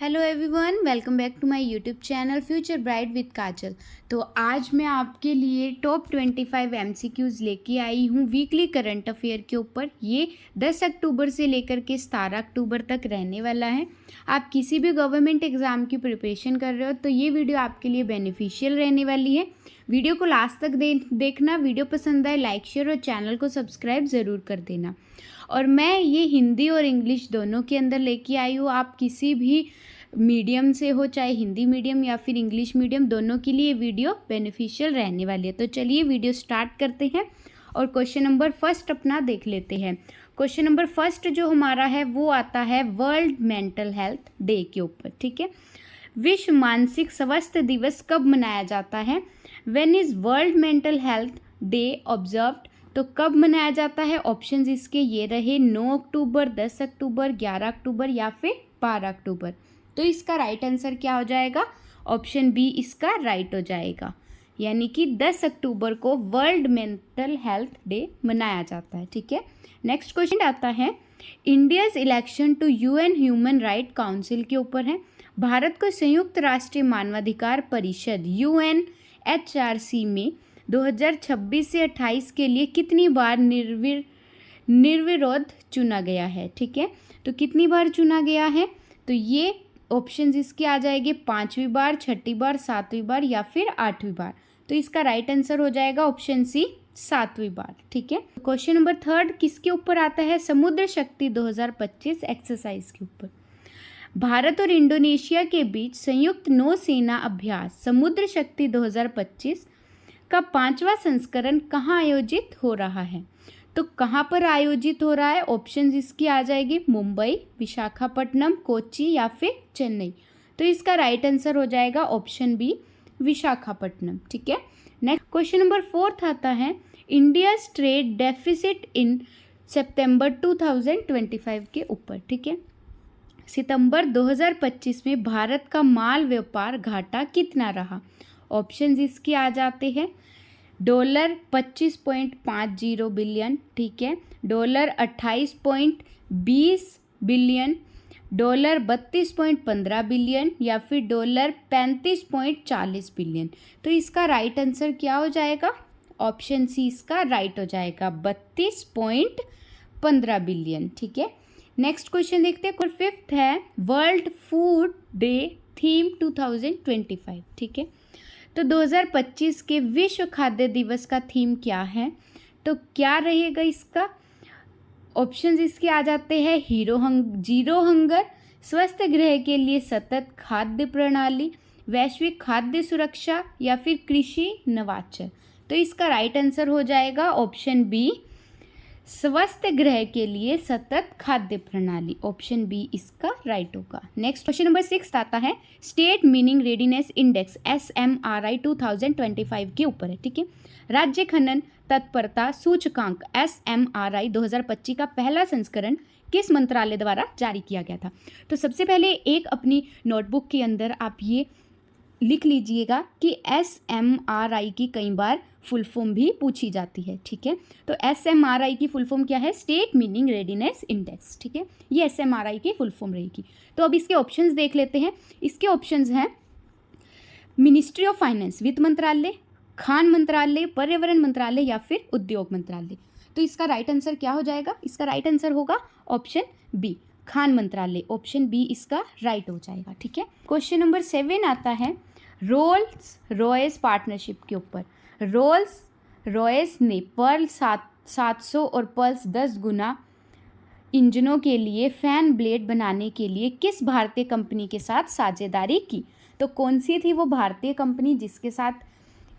Hello everyone, welcome back to my YouTube channel future bright with Kajal. तो आज मैं आपके लिए टॉप 25 एमसीक्यूज़ लेके आई हूँ वीकली करंट अफेयर के ऊपर। ये 10 अक्टूबर से लेकर के 17 अक्टूबर तक रहने वाला है। आप किसी भी गवर्नमेंट एग्ज़ाम की प्रिपरेशन कर रहे हो तो ये वीडियो आपके लिए बेनिफिशियल रहने वाली है। वीडियो को लास्ट तक देखना। वीडियो पसंद आए लाइक शेयर और चैनल को सब्सक्राइब ज़रूर कर देना। और मैं ये हिंदी और इंग्लिश दोनों के अंदर लेके आई हूँ। आप किसी भी मीडियम से हो, चाहे हिंदी मीडियम या फिर इंग्लिश मीडियम, दोनों के लिए वीडियो बेनिफिशियल रहने वाली है। तो चलिए वीडियो स्टार्ट करते हैं और क्वेश्चन नंबर फर्स्ट अपना देख लेते हैं। क्वेश्चन नंबर फर्स्ट जो हमारा है वो आता है वर्ल्ड मेंटल हेल्थ डे के ऊपर। ठीक है, विश्व मानसिक स्वास्थ्य दिवस कब मनाया जाता है? When is world mental health day observed? तो कब मनाया जाता है? ऑप्शंस इसके ये रहे 9 अक्टूबर, 10 अक्टूबर, 11 अक्टूबर या फिर 12 अक्टूबर। तो इसका राइट आंसर क्या हो जाएगा? ऑप्शन बी इसका राइट हो जाएगा, यानी कि 10 अक्टूबर को वर्ल्ड मेंटल हेल्थ डे मनाया जाता है। ठीक है, नेक्स्ट क्वेश्चन आता है India's election to UN human right council के ऊपर है। भारत को संयुक्त राष्ट्रीय मानवाधिकार परिषद UNHRC में 2026 से 28 के लिए कितनी बार निर्विरोध चुना गया है? ठीक है, तो कितनी बार चुना गया है? तो ये ऑप्शंस इसके आ जाएंगे 5वीं बार, 6ठी बार, 7वीं बार या फिर 8वीं बार। तो इसका राइट आंसर हो जाएगा ऑप्शन सी 7वीं बार। ठीक है, क्वेश्चन नंबर थर्ड किसके ऊपर आता है? समुद्र शक्ति 2025 एक्सरसाइज के ऊपर। भारत और इंडोनेशिया के बीच संयुक्त नौसेना अभ्यास समुद्र शक्ति 2025 का 5वां संस्करण कहाँ आयोजित हो रहा है? तो कहाँ पर आयोजित हो रहा है? ऑप्शंस इसकी आ जाएगी मुंबई, विशाखापट्टनम, कोच्चि या फिर चेन्नई। तो इसका राइट आंसर हो जाएगा ऑप्शन बी विशाखापट्टनम। ठीक है, नेक्स्ट क्वेश्चन नंबर फोर्थ आता है इंडियाज ट्रेड डेफिसिट इन सितंबर 2025 के ऊपर। ठीक है, सितंबर 2025 में भारत का माल व्यापार घाटा कितना रहा? ऑप्शंस इसके आ जाते हैं $25.50 बिलियन, ठीक है, $28.20 बिलियन, $32.15 बिलियन या फिर $35.40 बिलियन। तो इसका राइट आंसर क्या हो जाएगा? ऑप्शन सी इसका राइट हो जाएगा 32.15 बिलियन। ठीक है, नेक्स्ट क्वेश्चन देखते हैं। फिफ्थ है वर्ल्ड फूड डे थीम 2025। ठीक है, तो 2025 के विश्व खाद्य दिवस का थीम क्या है? तो क्या रहेगा इसका? ऑप्शंस इसके आ जाते हैं जीरो हंगर, स्वस्थ गृह के लिए सतत खाद्य प्रणाली, वैश्विक खाद्य सुरक्षा या फिर कृषि नवाचार। तो इसका राइट आंसर हो जाएगा ऑप्शन बी स्वस्थ गृह के लिए सतत खाद्य प्रणाली। ऑप्शन बी इसका राइट होगा। नेक्स्ट क्वेश्चन नंबर 6 आता है state meaning readiness index SMRI 2025 के ऊपर है। ठीक है, राज्य खनन तत्परता सूचकांक SMRI 2025 का पहला संस्करण किस मंत्रालय द्वारा जारी किया गया था? तो सबसे पहले एक अपनी नोटबुक के अंदर आप ये लिख लीजिएगा कि SMRI की कई बार फुल फॉर्म भी पूछी जाती है। ठीक है, तो SMRI की फुल फॉर्म क्या है? State meaning readiness index. ठीक है, ये SMRI की फुल फॉर्म रहेगी। तो अब इसके ऑप्शंस देख लेते हैं। इसके ऑप्शंस हैं मिनिस्ट्री ऑफ फाइनेंस वित्त मंत्रालय, खान मंत्रालय, पर्यावरण मंत्रालय या फिर उद्योग मंत्रालय। तो इसका राइट आंसर क्या हो जाएगा? इसका राइट आंसर होगा ऑप्शन बी खान मंत्रालय। ऑप्शन बी इसका राइट हो जाएगा। ठीक है, क्वेश्चन नंबर 7 आता है रोल्स रॉयस पार्टनरशिप के ऊपर। रोल्स रॉयस ने पर्ल 700 और पल्स 10 गुना इंजनों के लिए फैन ब्लेड बनाने के लिए किस भारतीय कंपनी के साथ साझेदारी की? तो कौन सी थी वो भारतीय कंपनी जिसके साथ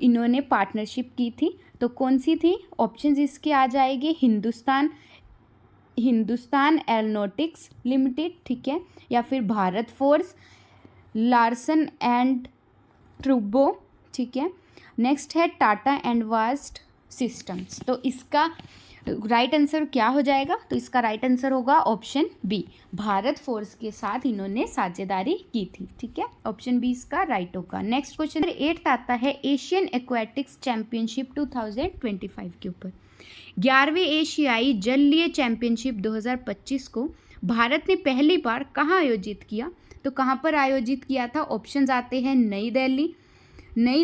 इन्होंने पार्टनरशिप की थी? तो कौन सी थी? ऑप्शंस इसके आ जाएंगे हिंदुस्तान एरोनॉटिक्स लिमिटेड, ठीक है, या फिर भारत फोर्स, लार्सन एंड ट्रूबो, ठीक है, नेक्स्ट है टाटा एंड वास्ट सिस्टम्स। तो इसका राइट आंसर क्या हो जाएगा? तो इसका राइट आंसर होगा ऑप्शन बी भारत फोर्स के साथ इन्होंने साझेदारी की थी। ठीक है, ऑप्शन बी इसका राइट होगा। नेक्स्ट क्वेश्चन 8 आता है एशियन एक्वेटिक्स चैंपियनशिप 2025 के ऊपर। 11वीं एशियाई जलीय चैंपियनशिप 2025 को भारत ने पहली बार कहाँ आयोजित किया? तो कहाँ पर आयोजित किया था? ऑप्शंस आते हैं नई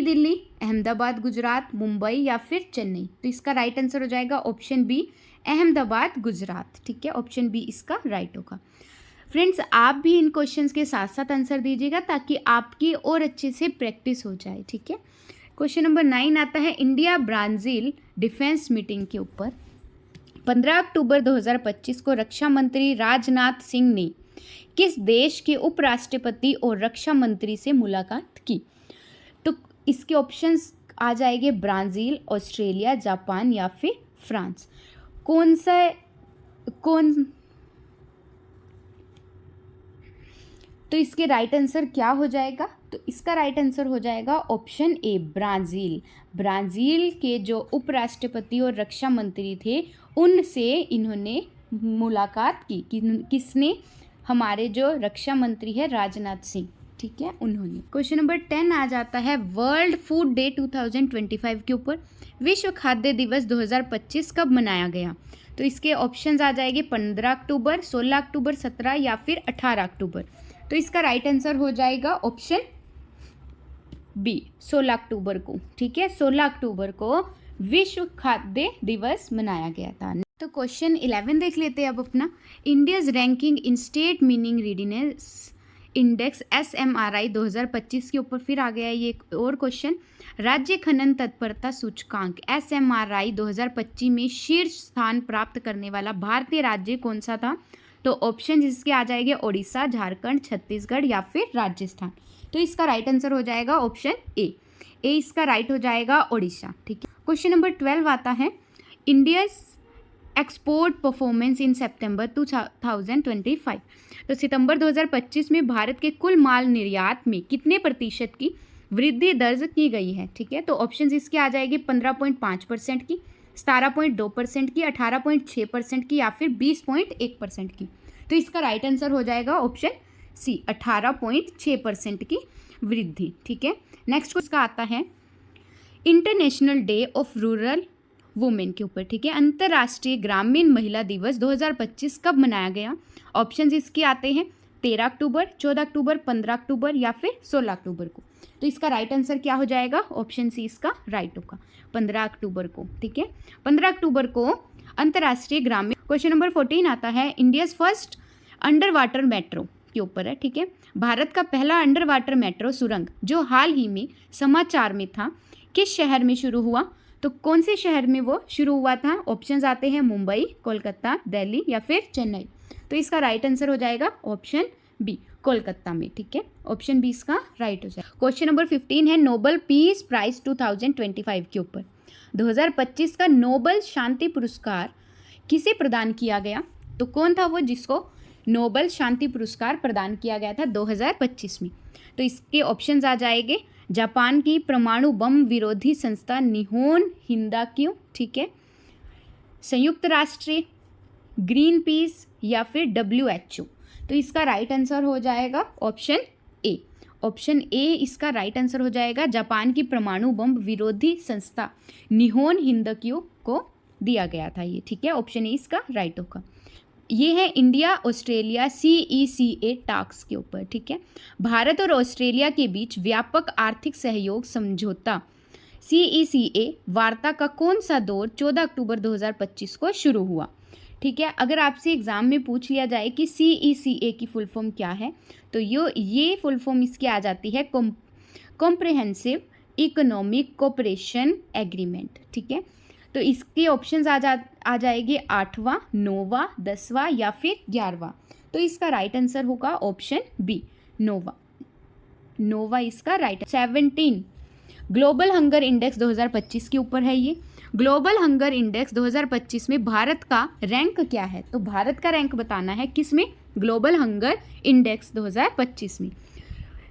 दिल्ली, अहमदाबाद गुजरात, मुंबई या फिर चेन्नई। तो इसका राइट आंसर हो जाएगा ऑप्शन बी, अहमदाबाद गुजरात। ठीक है, ऑप्शन बी इसका राइट होगा। फ्रेंड्स, आप भी इन क्वेश्चंस के साथ साथ आंसर दीजिएगा ताकि आपकी और अच्छे से प्रैक्टिस हो जाए। ठीक है, क्वेश्चन नंबर 9 आता है इंडिया ब्राज़ील डिफेंस मीटिंग के ऊपर। 15 अक्टूबर 2025 को रक्षा मंत्री राजनाथ सिंह ने किस देश के उपराष्ट्रपति और रक्षा मंत्री से मुलाकात की? तो इसके ऑप्शंस आ जाएंगे ब्राज़ील, ऑस्ट्रेलिया, जापान या फिर फ्रांस। तो इसके राइट आंसर क्या हो जाएगा? तो इसका राइट आंसर हो जाएगा ऑप्शन ए, ब्राज़ील के जो उपराष्ट्रपति और रक्षा मंत्री थे उनसे इन्होंने मुलाकात की। किसने? हमारे जो रक्षा मंत्री है राजनाथ सिंह। ठीक है, उन्होंने। क्वेश्चन नंबर 10 आ जाता है वर्ल्ड फूड डे 2025 के ऊपर। विश्व खाद्य दिवस 2025 कब मनाया गया? तो इसके ऑप्शंस आ जाएंगे 15 अक्टूबर, 16 अक्टूबर, 17 या फिर 18 अक्टूबर। तो इसका राइट आंसर हो जाएगा ऑप्शन बी, 16 अक्टूबर को। ठीक है, 16 अक्टूबर को विश्व खाद्य दिवस मनाया गया था। तो क्वेश्चन 11 देख लेते हैं अब अपना। India's ranking in state meaning readiness index SMRI 2025 के ऊपर फिर आ गया है ये और क्वेश्चन। राज्य खनन तत्परता सूचकांक SMRI 2025 में शीर्ष स्थान प्राप्त करने वाला भारतीय राज्य कौन सा था? तो ऑप्शन इसके आ जाएंगे ओडिशा, झारखंड, छत्तीसगढ़ या फिर राजस्थान। तो इसका राइट आंसर हो जाएगा ऑप्शन ए इसका राइट हो जाएगा ओडिशा। ठीक है, क्वेश्चन नंबर 12 आता है इंडिया एक्सपोर्ट परफॉर्मेंस इन सितंबर 2025। तो सितंबर 2025 में भारत के कुल माल निर्यात में कितने प्रतिशत की वृद्धि दर्ज की गई है? ठीक है, तो ऑप्शंस इसके आ जाएंगे 15.5% की, 17.2% की, 18.6% की या फिर 20.1% की। तो इसका राइट आंसर हो जाएगा ऑप्शन सी, 18.6% की वृद्धि। ठीक है, नेक्स्ट इसका आता है international day of rural women के ऊपर। ठीक है, अंतर्राष्ट्रीय ग्रामीण महिला दिवस 2025 कब मनाया गया? ऑप्शंस इसके आते हैं 13 अक्टूबर, 14 अक्टूबर, 15 अक्टूबर या फिर 16 अक्टूबर को। तो इसका राइट आंसर क्या हो जाएगा? ऑप्शन सी इसका राइट होगा, 15 अक्टूबर को। ठीक है, 15 अक्टूबर को अंतर्राष्ट्रीय ग्रामीण। क्वेश्चन नंबर 14 आता है India's first under water metro के ऊपर है। ठीक है, भारत का पहला अंडर वाटर मेट्रो सुरंग जो हाल ही में समाचार में था किस शहर में शुरू हुआ? तो कौन से शहर में वो शुरू हुआ था? ऑप्शंस आते हैं मुंबई, कोलकाता, दिल्ली या फिर चेन्नई। तो इसका राइट आंसर हो जाएगा ऑप्शन बी, कोलकाता में। ठीक है, ऑप्शन बी इसका राइट हो जाएगा। क्वेश्चन नंबर 15 है नोबेल पीस प्राइज 2025 के ऊपर। 2025 का नोबेल शांति पुरस्कार किसे प्रदान किया गया? तो कौन था वो जिसको नोबेल शांति पुरस्कार प्रदान किया गया था 2025 में? तो इसके ऑप्शंस आ जाएंगे जापान की परमाणु बम विरोधी संस्था निहोन हिंदाक्यू, ठीक है, संयुक्त राष्ट्र, ग्रीन पीस या फिर WHO। तो इसका राइट आंसर हो जाएगा ऑप्शन ए इसका राइट आंसर हो जाएगा। जापान की परमाणु बम विरोधी संस्था निहोन हिंदाक्यू को दिया गया था ये। ठीक है, ऑप्शन ए इसका राइट होगा। ये है इंडिया ऑस्ट्रेलिया CECA टास्क के ऊपर। ठीक है, भारत और ऑस्ट्रेलिया के बीच व्यापक आर्थिक सहयोग समझौता CECA वार्ता का कौन सा दौर 14 अक्टूबर 2025 को शुरू हुआ? ठीक है, अगर आपसे एग्जाम में पूछ लिया जाए कि CECA की फुल फॉर्म क्या है, तो ये फुल फॉर्म इसकी आ जाती है कॉम्प्रिहेंसिव इकोनॉमिक कोऑपरेशन एग्रीमेंट। ठीक है, तो इसके ऑप्शंस आ जाएंगे 8वां, 9वां, 10वां या फिर 11वां। तो इसका राइट आंसर होगा ऑप्शन बी, नोवा इसका राइट। 17 ग्लोबल हंगर इंडेक्स 2025 के ऊपर है ये। ग्लोबल हंगर इंडेक्स 2025 में भारत का रैंक क्या है? तो भारत का रैंक बताना है किसमें? ग्लोबल हंगर इंडेक्स 2025 में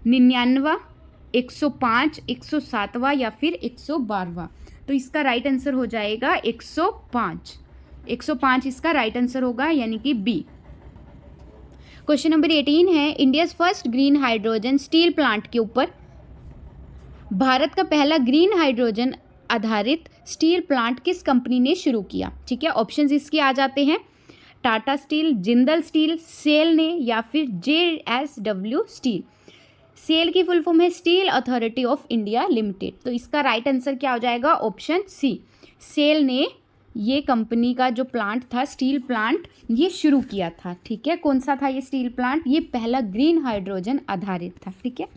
99वां, 105, 107वां या फिर 112वां। तो इसका राइट आंसर हो जाएगा 105 इसका राइट आंसर होगा, यानी कि बी। क्वेश्चन नंबर 18 है India's first green hydrogen steel plant के ऊपर। भारत का पहला ग्रीन हाइड्रोजन आधारित स्टील प्लांट किस कंपनी ने शुरू किया? ठीक है, ऑप्शंस इसके आ जाते हैं टाटा स्टील, जिंदल स्टील, सेल ने या फिर JSW स्टील। सेल की फुल फॉर्म है steel authority of India limited. तो इसका राइट आंसर क्या हो जाएगा? ऑप्शन सी, सेल ने ये कंपनी का जो प्लांट था, स्टील प्लांट, ये शुरू किया था। ठीक है, कौन सा था ये स्टील प्लांट? ये पहला ग्रीन हाइड्रोजन आधारित था। ठीक है,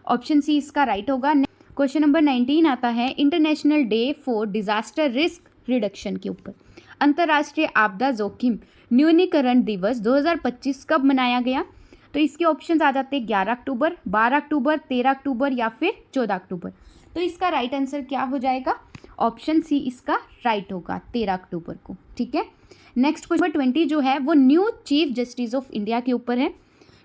ऑप्शन सी इसका राइट होगा। क्वेश्चन नंबर 19 आता है international day for disaster risk reduction के ऊपर। अंतर्राष्ट्रीय आपदा जोखिम न्यूनीकरण दिवस 2025 कब मनाया गया? तो इसके ऑप्शंस आ जाते हैं 11 अक्टूबर, 12 अक्टूबर, 13 अक्टूबर या फिर 14 अक्टूबर। तो इसका राइट आंसर क्या हो जाएगा? ऑप्शन सी इसका राइट होगा, 13 अक्टूबर को। ठीक है, नेक्स्ट क्वेश्चन 20 जो है वो new chief justice of India के ऊपर है।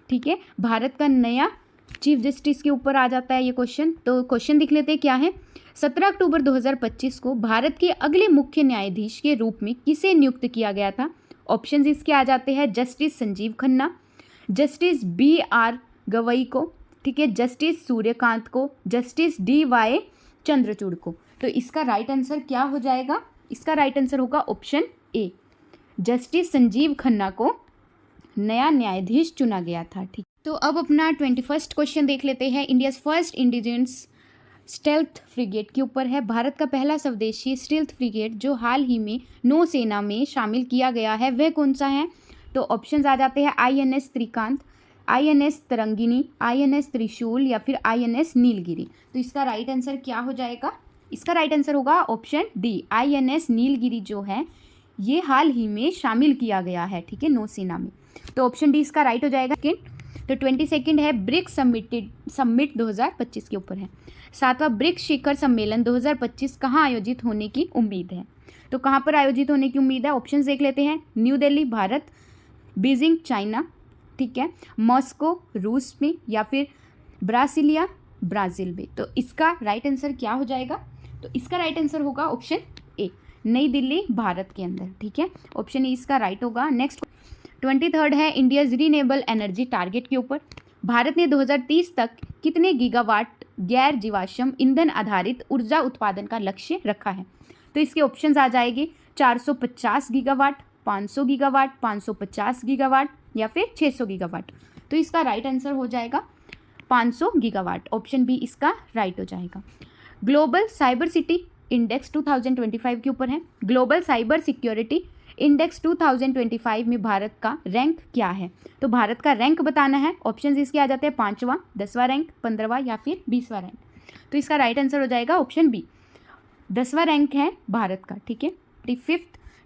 ठीक है, भारत का नया चीफ जस्टिस के ऊपर आ जाता है ये क्वेश्चन। तो क्वेश्चन देख लेते हैं क्या है। 17 अक्टूबर 2025 को भारत के अगले मुख्य न्यायाधीश के रूप में किसे नियुक्त किया गया था? ऑप्शन इसके आ जाते हैं justice Sanjeev Khanna, justice BR Gavai को, ठीक है, जस्टिस सूर्यकांत को, जस्टिस DY चंद्रचूड़ को। तो इसका राइट आंसर क्या हो जाएगा? इसका राइट आंसर होगा option A, justice Sanjeev Khanna को नया न्यायाधीश चुना गया था। ठीक, तो अब अपना 21st क्वेश्चन देख लेते हैं। India's first indigenous stealth frigate के ऊपर है। भारत का पहला स्वदेशी स्टेल्थ फ्रिगेट जो हाल ही में नौसेना में शामिल किया गया है वह कौन सा है? तो ऑप्शंस आ जाते हैं INS त्रिकांत, INS तरंगिनी, INS त्रिशूल या फिर INS नीलगिरी। तो इसका राइट आंसर क्या हो जाएगा? इसका राइट आंसर होगा ऑप्शन डी, INS नीलगिरी जो है ये हाल ही में शामिल किया गया है। ठीक है, नौसेना में। तो ऑप्शन डी इसका राइट हो जाएगा। तो 22 है ब्रिक्स समिट 2025 के ऊपर है। 7वां ब्रिक्स शिखर सम्मेलन 2025 कहाँ आयोजित होने की उम्मीद है? तो कहाँ पर आयोजित होने की उम्मीद है? ऑप्शंस देख लेते हैं। New Delhi Bharat, Beijing China, ठीक है, मॉस्को रूस में या फिर ब्रासिलिया ब्राज़ील में। तो इसका राइट आंसर क्या हो जाएगा? तो इसका राइट आंसर होगा ऑप्शन ए, नई दिल्ली भारत के अंदर। ठीक है, ऑप्शन ए इसका राइट होगा। नेक्स्ट 23 है इंडियाज रीनेबल एनर्जी टारगेट के ऊपर। भारत ने 2030 तक कितने गीगावाट गैर जीवाश्म ईंधन आधारित ऊर्जा उत्पादन का लक्ष्य रखा है? तो इसके ऑप्शंस आ जाएंगे 450 गीगावाट, 500 गीगावाट, 550 गीगावाट या फिर 600 गीगावाट। तो इसका राइट आंसर हो जाएगा 500 गीगावाट। ऑप्शन बी इसका राइट हो जाएगा। ग्लोबल साइबर सिटी इंडेक्स 2025 के ऊपर है। ग्लोबल साइबर सिक्योरिटी इंडेक्स 2025 में भारत का रैंक क्या है? तो भारत का रैंक बताना है। ऑप्शंस इसके आ जाते हैं 5वां, 10वां रैंक, 15वां या फिर 20वां रैंक। तो इसका राइट आंसर हो जाएगा ऑप्शन बी, 10वां रैंक है भारत का। ठीक है,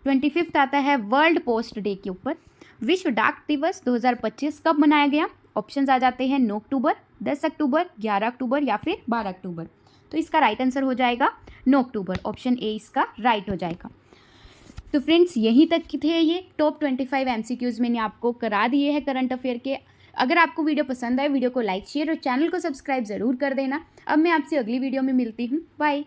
25 आता है वर्ल्ड पोस्ट डे के ऊपर। विश्व डाक दिवस 2025 कब मनाया गया? ऑप्शंस आ जाते हैं 9 अक्टूबर, 10 अक्टूबर, 11 अक्टूबर या फिर 12 अक्टूबर। तो इसका राइट आंसर हो जाएगा 9 अक्टूबर। ऑप्शन ए इसका राइट हो जाएगा। तो फ्रेंड्स यहीं तक की थे ये टॉप 25 MCQs मैंने आपको करा दिए हैं करंट अफेयर के। अगर आपको वीडियो पसंद आए वीडियो को लाइक शेयर और चैनल को सब्सक्राइब ज़रूर कर देना। अब मैं आपसे अगली वीडियो में मिलती हूँ। बाय।